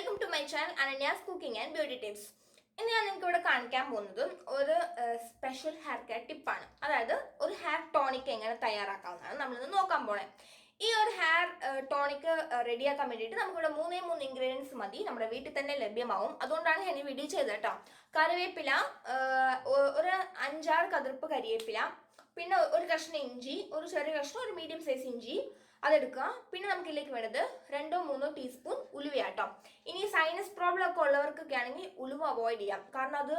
Welcome to my channel Ananya's cooking and beauty tips. ഇന്ന് ഞാൻ നിങ്ങൾക്ക് ഇവിടെ കാണിക്കാൻ പോകുന്നത് ഒരു സ്പെഷ്യൽ ഹെയർ കെയർ ടിപ്പാണ്. അതായത് ഒരു ഹെയർ ടോണിക് എങ്ങനെ തയ്യാറാക്കാവുന്നതാണ് നമ്മളിന്ന് നോക്കാൻ പോണേ. ഈ ഒരു ഹെയർ ടോണിക് റെഡിയാക്കാൻ വേണ്ടിയിട്ട് നമുക്കിവിടെ മൂന്ന് ഇൻഗ്രീഡിയൻസ് മതി, നമ്മുടെ വീട്ടിൽ തന്നെ ലഭ്യമാവും. അതുകൊണ്ടാണ് ഞാൻ ഈ വീഡിയോ ചെയ്തത് കേട്ടോ. കറിവേപ്പില, ഒരു 5-6 കതിർപ്പ് കരിവേപ്പില, പിന്നെ ഒരു കഷ്ണം ഇഞ്ചി, ഒരു ചെറിയ കഷ്ണം, ഒരു മീഡിയം സൈസ് ഇഞ്ചി അതെടുക്കുക. പിന്നെ നമുക്ക് ഇതിലേക്ക് വേണ്ടത് 2-3 ടീസ്പൂൺ ഉലുവയാട്ടോ. ഇനി സൈനസ് പ്രോബ്ലം ഒക്കെ ഉള്ളവർക്കൊക്കെ ആണെങ്കിൽ ഉലുവ അവോയ്ഡ് ചെയ്യാം, കാരണം അത്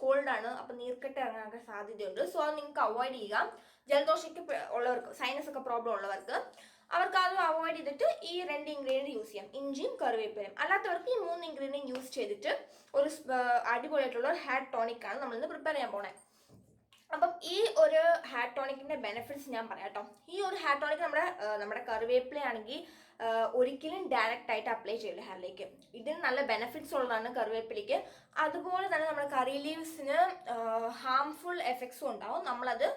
കോൾഡാണ്, അപ്പം നീർക്കെട്ട് ഇറങ്ങാനൊക്കെ സാധ്യതയുണ്ട്. സോ അത് നിങ്ങൾക്ക് അവോയ്ഡ് ചെയ്യുക. ജലദോഷയ്ക്ക് ഉള്ളവർക്ക്, സൈനസ് ഒക്കെ പ്രോബ്ലം ഉള്ളവർക്ക് അവർക്ക് അത് അവോയ്ഡ് ചെയ്തിട്ട് ഈ 2 ഇൻഗ്രീഡിയൻറ്റ് യൂസ് ചെയ്യാം, ഇഞ്ചിയും കറിവേപ്പിലയും. അല്ലാത്തവർക്ക് ഈ 3 ഇൻഗ്രീഡിയൻറ്റ് യൂസ് ചെയ്തിട്ട് ഒരു അടിപൊളിയായിട്ടുള്ള ഒരു ഹെയർ ടോണിക്കാണ് നമ്മളിന്ന് പ്രിപ്പയർ ചെയ്യാൻ പോണേ. അപ്പം ഈ ഒരു ഹെയർ ടോണിക്കിന്റെ ബെനിഫിറ്റ്സ് ഞാൻ പറയാം കേട്ടോ. ഈ ഒരു ഹെയർ ടോണിക് നമ്മുടെ കറിവേപ്പിലയാണെങ്കിൽ ഒരിക്കലും ഡയറക്റ്റ് ആയിട്ട് അപ്ലൈ ചെയ്യില്ല ഹെയറിലേക്ക്. ഇതിന് നല്ല ബെനിഫിറ്റ്സ് ഉള്ളതാണ് കറിവേപ്പിലയ്ക്ക്. അതുപോലെ തന്നെ നമ്മുടെ കറി ലീവ്സിന് ഹാംഫുൾ എഫക്ട്സും ഉണ്ടാവും. നമ്മളത്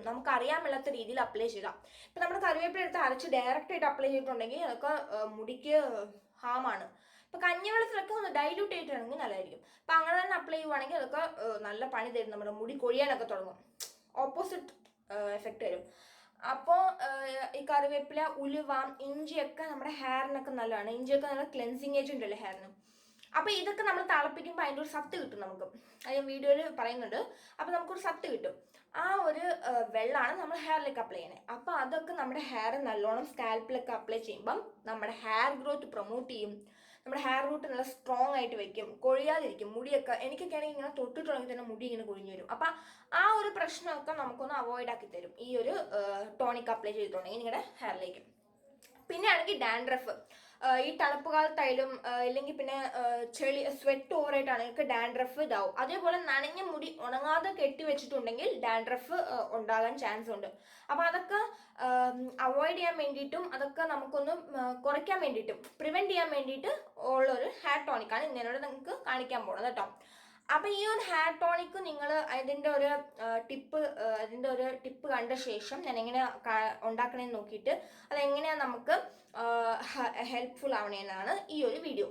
നമുക്ക് അറിയാൻ മേലാത്ത രീതിയിൽ അപ്ലൈ ചെയ്താൽ, ഇപ്പം നമ്മുടെ കറിവേപ്പില എടുത്ത് അരച്ച് ഡയറക്റ്റ് ആയിട്ട് അപ്ലൈ ചെയ്തിട്ടുണ്ടെങ്കിൽ അതൊക്കെ മുടിക്ക് ഹാമാണ്. ഇപ്പം കഞ്ഞിവെള്ളത്തിലൊക്കെ ഒന്ന് ഡൈല്യൂട്ട് ചെയ്തിട്ടുണ്ടെങ്കിൽ നല്ലതായിരിക്കും. അപ്പം അങ്ങനെ തന്നെ അപ്ലൈ ചെയ്യുവാണെങ്കിൽ അതൊക്കെ നല്ല പണി തരും, നമ്മുടെ മുടി കൊഴിയാനൊക്കെ തുടങ്ങും, ഓപ്പോസിറ്റ് എഫക്റ്റ് വരും. അപ്പോൾ ഈ കറിവേപ്പില, ഉലുവ, ഇഞ്ചിയൊക്കെ നമ്മുടെ ഹെയറിനൊക്കെ നല്ലതാണ്. ഇഞ്ചിയൊക്കെ നല്ല ക്ലെൻസിങ് ഏജന്റ് അല്ലേ ഹെയറിന്. അപ്പോൾ ഇതൊക്കെ നമ്മൾ തിളപ്പിക്കുമ്പോൾ അതിൻ്റെ ഒരു സത്ത് കിട്ടും നമുക്ക്. അത് ഞാൻ വീഡിയോയിൽ പറയുന്നുണ്ട്. അപ്പോൾ നമുക്കൊരു സത്ത് കിട്ടും. ആ ഒരു വെള്ളമാണ് നമ്മൾ ഹെയറിലേക്ക് അപ്ലൈ ചെയ്യണേ. അപ്പോൾ അതൊക്കെ നമ്മുടെ ഹെയർ നല്ലോണം സ്കാൽപ്പിലൊക്കെ അപ്ലൈ ചെയ്യുമ്പം നമ്മുടെ ഹെയർ ഗ്രോത്ത് പ്രൊമോട്ട് ചെയ്യും. നമ്മുടെ ഹെയർ റൂട്ട് നല്ല സ്ട്രോങ് ആയിട്ട് വെക്കും, കൊഴിയാതിരിക്കും. മുടിയൊക്കെ എനിക്കൊക്കെ ആണെങ്കിൽ ഇങ്ങനെ തൊട്ടിട്ടുണ്ടെങ്കിൽ തന്നെ മുടി ഇങ്ങനെ കൊഴിഞ്ഞു വരും. അപ്പം ആ ഒരു പ്രശ്നമൊക്കെ നമുക്കൊന്ന് അവോയ്ഡ് ആക്കി തരും ഈ ഒരു ടോണിക് അപ്ലൈ ചെയ്തിട്ടുണ്ടെങ്കിൽ നിങ്ങളുടെ ഹെയറിലേക്ക്. പിന്നെ ആണെങ്കിൽ ഡാൻഡ്രഫ്, ഈ തണുപ്പ് കാലത്തായാലും ഇല്ലെങ്കിൽ പിന്നെ സ്വെറ്റ് ഓവറായിട്ടാണെങ്കിൽ ഡാൻഡ്രഫ് ഇതാവും. അതേപോലെ നനഞ്ഞ മുടി ഉണങ്ങാതെ കെട്ടി വെച്ചിട്ടുണ്ടെങ്കിൽ ഡാൻഡ്രഫ് ഉണ്ടാകാൻ ചാൻസ് ഉണ്ട്. അപ്പം അതൊക്കെ അവോയ്ഡ് ചെയ്യാൻ വേണ്ടിയിട്ടും അതൊക്കെ നമുക്കൊന്ന് കുറയ്ക്കാൻ വേണ്ടിയിട്ടും പ്രിവെൻറ്റ് ചെയ്യാൻ വേണ്ടിയിട്ട് ഉള്ളൊരു ഹെയർ ടോണിക്കാണ് ഇന്നോട് നിങ്ങൾക്ക് കാണിക്കാൻ പോകുന്നത് കേട്ടോ. അപ്പം ഈ ഒരു ഹെയർ ടോണിക്ക് നിങ്ങൾ അതിൻ്റെ ഒരു ടിപ്പ് കണ്ട ശേഷം ഞാൻ എങ്ങനെ ഉണ്ടാക്കണമെന്ന് നോക്കിയിട്ട് അതെങ്ങനെയാണ് നമുക്ക് ഹെൽപ്ഫുൾ ആവണേന്നാണ് ഈ ഒരു വീഡിയോ.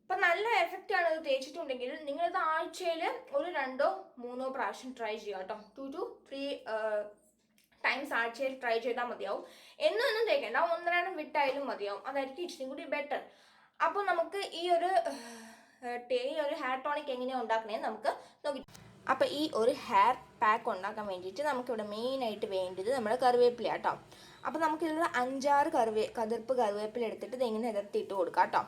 അപ്പം നല്ല എഫക്റ്റാണ് ഇത് തേച്ചിട്ടുണ്ടെങ്കിൽ നിങ്ങളിത് ആഴ്ചയിൽ ഒരു 2-3 പ്രാവശ്യം ട്രൈ ചെയ്യുക കേട്ടോ. 2 to 3 ടൈംസ് ആഴ്ചയിൽ ട്രൈ ചെയ്താൽ മതിയാവും. എന്നും തേക്കേണ്ട, 1-2 വിട്ടായാലും മതിയാവും. അതായിരിക്കും ഇച്ചിരി കൂടി ബെറ്റർ. അപ്പോൾ നമുക്ക് ഈ ഒരു ഹെയർ ടോണിക് എങ്ങനെയാണ് ഉണ്ടാക്കണേന്ന് നമുക്ക് നോക്കി. അപ്പോൾ ഈ ഒരു ഹെയർ പാക്ക് ഉണ്ടാക്കാൻ വേണ്ടിയിട്ട് നമുക്കിവിടെ മെയിനായിട്ട് വേണ്ടത് നമ്മുടെ കറിവേപ്പില കേട്ടോ. അപ്പോൾ നമുക്കിതിൽ 5-6 കതിർപ്പ് കറിവേപ്പില എടുത്തിട്ട് ഇത് എങ്ങനെ നിരത്തിയിട്ട് കൊടുക്കാം കേട്ടോ.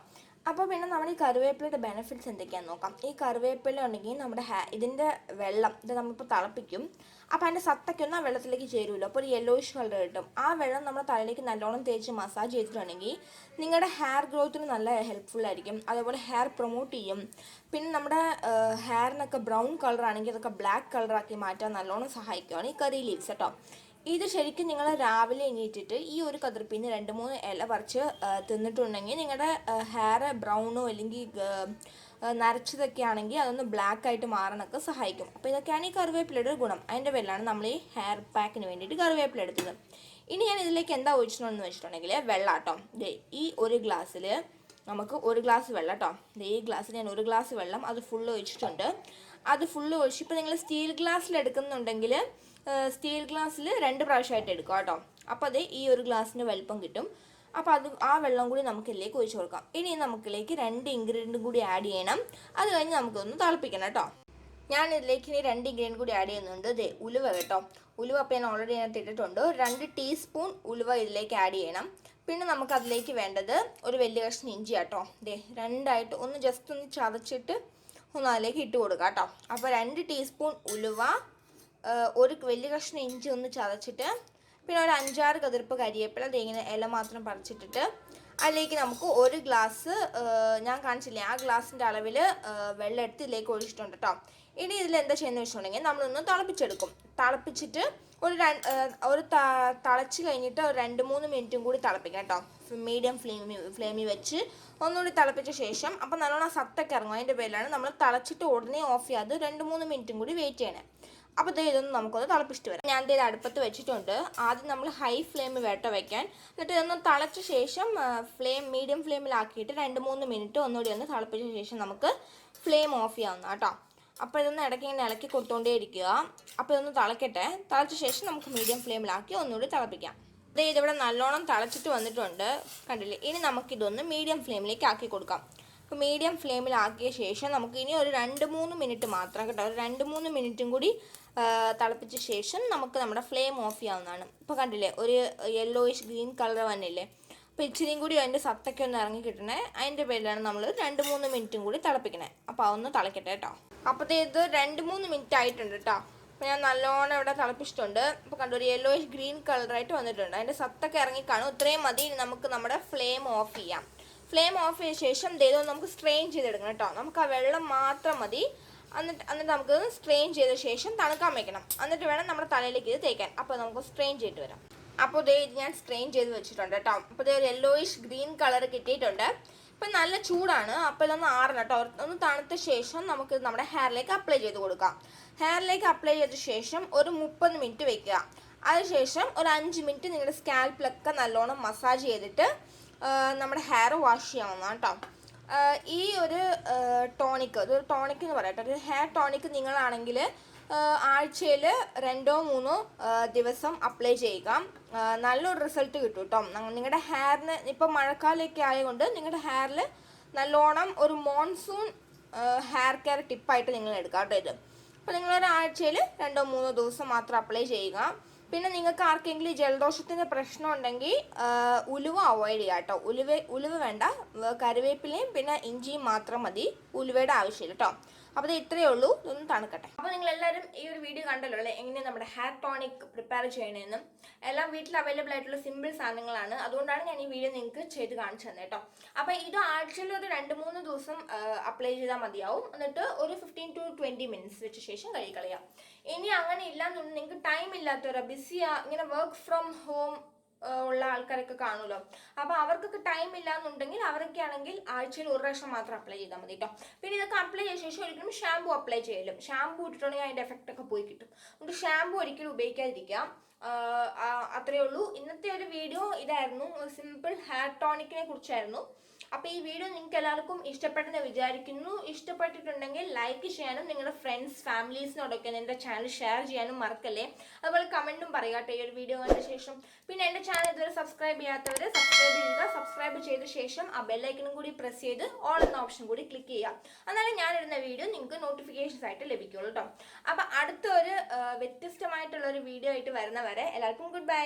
അപ്പോൾ പിന്നെ നമ്മൾ ഈ കറിവേപ്പിലയുടെ ബെനിഫിറ്റ്സ് എന്തൊക്കെയാണെന്ന് നോക്കാം. ഈ കറിവേപ്പില ഉണ്ടെങ്കിൽ നമ്മുടെ ഇതിൻ്റെ വെള്ളം ഇത് നമ്മളിപ്പോൾ തിളപ്പിക്കും. അപ്പോൾ അതിൻ്റെ സത്തൊക്കെയൊന്നും ആ വെള്ളത്തിലേക്ക് ചേരുമല്ലോ, അപ്പോൾ ഒരു യെല്ലോയിഷ് കളർ കിട്ടും. ആ വെള്ളം നമ്മുടെ തലയിലേക്ക് നല്ലോണം തേച്ച് മസാജ് ചെയ്തിട്ടുണ്ടെങ്കിൽ നിങ്ങളുടെ ഹെയർ ഗ്രോത്തിന് നല്ല ഹെൽപ്ഫുൾ ആയിരിക്കും. അതേപോലെ ഹെയർ പ്രൊമോട്ട് ചെയ്യും. പിന്നെ നമ്മുടെ ഹെയറിനൊക്കെ ബ്രൗൺ കളർ ആണെങ്കിൽ അതൊക്കെ ബ്ലാക്ക് കളറാക്കി മാറ്റാൻ നല്ലോണം സഹായിക്കുകയാണ് ഈ കറി ലീവ്സ് കേട്ടോ. ഇത് ശരിക്കും നിങ്ങൾ രാവിലെ എണീറ്റിട്ട് ഈ ഒരു കതിർപ്പിന്ന് 2-3 ഇല പറിച്ച് തിന്നിട്ടുണ്ടെങ്കിൽ നിങ്ങളുടെ ഹെയർ ബ്രൗണോ അല്ലെങ്കിൽ നരച്ചതൊക്കെ ആണെങ്കിൽ അതൊന്ന് ബ്ലാക്ക് ആയിട്ട് മാറാനൊക്കെ സഹായിക്കും. അപ്പോൾ ഇതൊക്കെയാണ് ഈ കറിവേപ്പിലയുടെ ഗുണം. അതിൻ്റെ പേരിലാണ് നമ്മൾ ഈ ഹെയർ പാക്കിന് വേണ്ടിയിട്ട് കറിവേപ്പില എടുത്തത്. ഇനി ഞാൻ ഇതിലേക്ക് എന്താ ഒഴിച്ചിട്ടുണ്ടെന്ന് വെച്ചിട്ടുണ്ടെങ്കിൽ വെള്ളം കേട്ടോ. ഈ ഒരു ഗ്ലാസ്സിൽ നമുക്ക് 1 ഗ്ലാസ് വെള്ളം കേട്ടോ. ഈ ഗ്ലാസ്സിൽ ഞാൻ 1 ഗ്ലാസ് വെള്ളം അത് ഫുള്ള് ഒഴിച്ചിട്ടുണ്ട്. അത് ഫുള്ള് ഒഴിച്ച് ഇപ്പോൾ നിങ്ങൾ സ്റ്റീൽ ഗ്ലാസ്സിൽ എടുക്കുന്നുണ്ടെങ്കിൽ സ്റ്റീൽ ഗ്ലാസ്സിൽ 2 പ്രാവശ്യമായിട്ട് എടുക്കുക കേട്ടോ. അപ്പോൾ അത് ഈ ഒരു ഗ്ലാസ്സിന് വലിപ്പം കിട്ടും. അപ്പോൾ ആ വെള്ളം കൂടി നമുക്ക് ഇതിലേക്ക് ഒഴിച്ച് കൊടുക്കാം. ഇനി നമുക്കിതിലേക്ക് 2 ഇൻഗ്രീഡിയൻറ്റും കൂടി ആഡ് ചെയ്യണം. അത് കഴിഞ്ഞ് നമുക്കൊന്ന് തിളപ്പിക്കണം കേട്ടോ. ഞാൻ ഇതിലേക്ക് ഇനി 2 ഇൻഗ്രീഡിയൻറ്റ് കൂടി ആഡ് ചെയ്യുന്നുണ്ട്. ഉലുവ കേട്ടോ. ഉലുവ അപ്പോൾ ഞാൻ ഓൾറെഡി ഇതിനകത്ത് ഇട്ടിട്ടുണ്ട്. 2 ടീസ്പൂൺ ഉലുവ ഇതിലേക്ക് ആഡ് ചെയ്യണം. പിന്നെ നമുക്ക് അതിലേക്ക് വേണ്ടത് ഒരു വലിയ കഷ്ണം ഇഞ്ചി കേട്ടോ. രണ്ടായിട്ട് ഒന്ന് ജസ്റ്റ് ഒന്ന് ചതച്ചിട്ട് ഒന്ന് അതിലേക്ക് ഇട്ട് കൊടുക്കാം കേട്ടോ. അപ്പോൾ 2 ടീസ്പൂൺ ഉലുവ, ഒരു വലിയ കഷ്ണം ഇഞ്ചി ഒന്ന് ചതച്ചിട്ട്, പിന്നെ ഒരു 5-6 കതിർപ്പ് കരിവേപ്പില ഇങ്ങനെ ഇല മാത്രം പറിച്ചിട്ടിട്ട് അതിലേക്ക് നമുക്ക് 1 ഗ്ലാസ് ഞാൻ കാണിച്ചില്ലേ ആ ഗ്ലാസിൻ്റെ അളവിൽ വെള്ളം എടുത്ത് ഇതിലേക്ക് ഒഴിച്ചിട്ടുണ്ട് കേട്ടോ. ഇനി ഇതിലെന്താ ചെയ്യുന്നത് വെച്ചിട്ടുണ്ടെങ്കിൽ നമ്മളൊന്ന് തിളപ്പിച്ചെടുക്കും. തിളപ്പിച്ചിട്ട് ഒരു തിളച്ച് കഴിഞ്ഞിട്ട് ഒരു 2-3 മിനിറ്റും കൂടി തിളപ്പിക്കാം കേട്ടോ. മീഡിയം ഫ്ലെയിമിൽ വെച്ച് ഒന്നുകൂടി തിളപ്പിച്ച ശേഷം അപ്പോൾ നല്ലോണം സത്തൊക്കെ ഇറങ്ങും. അതിൻ്റെ പേരിലാണ് നമ്മൾ തിളച്ചിട്ട് ഉടനെ ഓഫ് ചെയ്യാതെ 2-3 മിനിറ്റും കൂടി വെയിറ്റ് ചെയ്യണേ. അപ്പോൾ ഇതൊന്ന് നമുക്കൊന്ന് തിളപ്പിച്ചിട്ട് വരാം. ഞാൻ ഇത് അടുപ്പത്ത് വെച്ചിട്ടുണ്ട്. ആദ്യം നമ്മൾ ഹൈ ഫ്ലെയിം വേട്ട വയ്ക്കാൻ, എന്നിട്ട് ഇതൊന്ന് തിളച്ച ശേഷം മീഡിയം ഫ്ലെയിമിലാക്കിയിട്ട് 2-3 മിനിറ്റ് ഒന്നുകൂടി ഒന്ന് തിളപ്പിച്ച ശേഷം നമുക്ക് ഫ്ലെയിം ഓഫ് ചെയ്യാവുന്ന കേട്ടോ. അപ്പോൾ ഇതൊന്ന് ഇടയ്ക്ക് ഇങ്ങനെ ഇളക്കി കൊടുത്തുകൊണ്ടേ ഇരിക്കുക. അപ്പോൾ ഇതൊന്ന് തിളക്കട്ടെ. തിളച്ച ശേഷം നമുക്ക് മീഡിയം ഫ്ലെയിമിലാക്കി ഒന്നുകൂടി തിളപ്പിക്കാം. ഇതിവിടെ നല്ലോണം തിളച്ചിട്ട് വന്നിട്ടുണ്ട്, കണ്ടില്ലേ. ഇനി നമുക്കിതൊന്ന് മീഡിയം ഫ്ലെയിമിലേക്ക് ആക്കി കൊടുക്കാം. അപ്പോൾ മീഡിയം ഫ്ലെയിമിലാക്കിയ ശേഷം നമുക്ക് ഇനി ഒരു 2-3 മിനിറ്റ് മാത്രം കേട്ടോ, ഒരു 2-3 മിനിറ്റും കൂടി തിളപ്പിച്ച ശേഷം നമുക്ക് നമ്മുടെ ഫ്ലെയിം ഓഫ് ചെയ്യാവുന്നതാണ്. ഇപ്പോൾ കണ്ടില്ലേ, ഒരു യെല്ലോയിഷ് ഗ്രീൻ കളർ വന്നില്ലേ. അപ്പോൾ ഇച്ചിരിയും കൂടി അതിൻ്റെ സത്തൊക്കെ ഒന്ന് ഇറങ്ങി കിട്ടണേ. അതിൻ്റെ പേരിലാണ് നമ്മൾ 2-3 മിനിറ്റും കൂടി തിളപ്പിക്കണേ. അപ്പോൾ അതൊന്ന് തിളക്കട്ടെ കേട്ടോ. അപ്പോൾ ഇത് 2-3 മിനിറ്റ് ആയിട്ടുണ്ട് കേട്ടോ. അപ്പോൾ ഞാൻ നല്ലോണം ഇവിടെ തിളപ്പിച്ചിട്ടുണ്ട്. അപ്പോൾ കണ്ടു, ഒരു യെല്ലോയിഷ് ഗ്രീൻ കളറായിട്ട് വന്നിട്ടുണ്ട്. അതിൻ്റെ സത്തൊക്കെ ഇറങ്ങിക്കാണും. ഇത്രയും മതി. നമുക്ക് നമ്മുടെ ഫ്ലെയിം ഓഫ് ചെയ്യാം. ഫ്ലെയിം ഓഫ് ചെയ്ത ശേഷം ഇതൊന്ന് നമുക്ക് സ്ട്രെയിൻ ചെയ്തെടുക്കണം കേട്ടോ. നമുക്ക് ആ വെള്ളം മാത്രം മതി. എന്നിട്ട് നമുക്ക് സ്ട്രെയിൻ ചെയ്ത ശേഷം തണുക്കാൻ വയ്ക്കണം. എന്നിട്ട് വേണം നമ്മുടെ തലയിലേക്ക് ഇത് തേക്കാൻ. അപ്പോൾ നമുക്ക് സ്ട്രെയിൻ ചെയ്തിട്ട് വരാം. അപ്പോൾ ഇത് ഞാൻ സ്ട്രെയിൻ ചെയ്ത് വെച്ചിട്ടുണ്ട് കേട്ടോ. അപ്പോൾ ഒരു യെല്ലോയിഷ് ഗ്രീൻ കളർ കിട്ടിയിട്ടുണ്ട്. ഇപ്പം നല്ല ചൂടാണ്. അപ്പോൾ ഇതൊന്ന് ആറണം കേട്ടോ. ഒന്ന് തണുത്ത ശേഷം നമുക്ക് നമ്മുടെ ഹെയറിലേക്ക് അപ്ലൈ ചെയ്ത് കൊടുക്കാം. ഹെയറിലേക്ക് അപ്ലൈ ചെയ്ത ശേഷം ഒരു 30 മിനിറ്റ് വെക്കുക. അതിനുശേഷം ഒരു 5 മിനിറ്റ് നിങ്ങളുടെ സ്കാൽപ്പിലൊക്കെ നല്ലോണം മസാജ് ചെയ്തിട്ട് നമ്മുടെ ഹെയർ വാഷ് ചെയ്യാവുന്നതാണ് കേട്ടോ. ഈ ഒരു ടോണിക്ക്, ഇതൊരു ടോണിക് എന്ന് പറയട്ടെ, ഒരു ഹെയർ ടോണിക്ക് നിങ്ങളാണെങ്കിൽ ആഴ്ചയിൽ 2-3 ദിവസം അപ്ലൈ ചെയ്യുക. നല്ലൊരു റിസൾട്ട് കിട്ടും കേട്ടോ. നിങ്ങളുടെ ഹെയറിന് ഇപ്പോൾ മഴക്കാലമൊക്കെ ആയതുകൊണ്ട് നിങ്ങളുടെ ഹെയറിൽ നല്ലോണം ഒരു മോൺസൂൺ ഹെയർ കെയർ ടിപ്പായിട്ട് നിങ്ങൾ എടുക്കുക കേട്ടോ ഇത്. അപ്പോൾ നിങ്ങളൊരാഴ്ചയിൽ 2-3 ദിവസം മാത്രം അപ്ലൈ ചെയ്യുക. പിന്നെ നിങ്ങൾക്ക് ആർക്കെങ്കിലും ജലദോഷത്തിൻ്റെ പ്രശ്നം ഉണ്ടെങ്കിൽ ഉലുവ അവോയ്ഡ് ചെയ്യുക കേട്ടോ. ഉലുവ വേണ്ട, കറിവേപ്പിലയും പിന്നെ ഇഞ്ചിയും മാത്രം മതി. ഉലുവയുടെ ആവശ്യമില്ല കേട്ടോ. അപ്പോൾ ഇത് ഇത്രയേ ഉള്ളൂ. ഇതൊന്ന് തണുക്കട്ടെ. അപ്പോൾ നിങ്ങളെല്ലാവരും ഈ ഒരു വീഡിയോ കണ്ടല്ലോ അല്ലേ, എങ്ങനെയാണ് നമ്മുടെ ഹെയർ ടോണിക് പ്രിപ്പയർ ചെയ്യണമെന്നും. എല്ലാം വീട്ടിൽ അവൈലബിൾ ആയിട്ടുള്ള സിമ്പിൾ സാധനങ്ങളാണ്. അതുകൊണ്ടാണ് ഞാൻ ഈ വീഡിയോ നിങ്ങൾക്ക് ചെയ്ത് കാണിച്ചു തന്നെ കേട്ടോ. അപ്പോൾ ഇത് ആഴ്ചയിൽ ഒരു 2-3 ദിവസം അപ്ലൈ ചെയ്താൽ മതിയാവും. എന്നിട്ട് ഒരു 15-20 മിനിറ്റ്സ് വെച്ച ശേഷം കഴുകിക്കളയാം. ഇനി അങ്ങനെ ഇല്ലാന്നുണ്ടെങ്കിൽ നിങ്ങൾക്ക് ടൈം ഇല്ലാത്തവരോ ഇങ്ങനെ വർക്ക് ഫ്രം ഹോം ഉള്ള ആൾക്കാരൊക്കെ കാണുമല്ലോ. അപ്പോൾ അവർക്കൊക്കെ ടൈം ഇല്ലാന്നുണ്ടെങ്കിൽ അവരൊക്കെ ആണെങ്കിൽ ആഴ്ചയിൽ ഒരു പ്രാവശ്യം മാത്രം അപ്ലൈ ചെയ്താൽ മതി കേട്ടോ. പിന്നെ ഇതൊക്കെ അപ്ലൈ ചെയ്ത ശേഷം ഒരിക്കലും ഷാമ്പു അപ്ലൈ ചെയ്യലും. ഷാമ്പു ഇട്ടിട്ടുണ്ടെങ്കിൽ അതിൻ്റെ എഫക്റ്റ് ഒക്കെ പോയി കിട്ടും. നമുക്ക് ഷാമ്പു ഒരിക്കലും ഉപയോഗിക്കാതിരിക്കാം. അത്രയേ ഉള്ളൂ. ഇന്നത്തെ ഒരു വീഡിയോ ഇതായിരുന്നു, സിമ്പിൾ ഹെയർ ടോണിക്കിനെ കുറിച്ചായിരുന്നു. അപ്പോൾ ഈ വീഡിയോ നിങ്ങൾക്ക് എല്ലാവർക്കും ഇഷ്ടപ്പെട്ടെന്ന് വിചാരിക്കുന്നു. ഇഷ്ടപ്പെട്ടിട്ടുണ്ടെങ്കിൽ ലൈക്ക് ചെയ്യാനും നിങ്ങളുടെ ഫ്രണ്ട്സ് ഫാമിലീസിനോടൊക്കെ എൻ്റെ ചാനൽ ഷെയർ ചെയ്യാനും മറക്കല്ലേ. അതുപോലെ കമൻറ്റും പറയുക കേട്ടോ ഈ ഒരു വീഡിയോ കണ്ട ശേഷം. പിന്നെ എൻ്റെ ചാനൽ ഇതുവരെ സബ്സ്ക്രൈബ് ചെയ്യാത്തവർ സബ്സ്ക്രൈബ് ചെയ്യുക. സബ്സ്ക്രൈബ് ചെയ്ത ശേഷം ആ ബെല്ലൈക്കനും കൂടി പ്രസ് ചെയ്ത് ഓൾ എന്ന ഓപ്ഷൻ കൂടി ക്ലിക്ക് ചെയ്യുക. എന്നാലും ഞാനിടുന്ന വീഡിയോ നിങ്ങൾക്ക് നോട്ടിഫിക്കേഷൻസ് ആയിട്ട് ലഭിക്കുള്ളൂ കേട്ടോ. അപ്പോൾ അടുത്തൊരു വ്യത്യസ്തമായിട്ടുള്ളൊരു വീഡിയോ ആയിട്ട് വരുന്നവരെ എല്ലാവർക്കും ഗുഡ് ബൈ.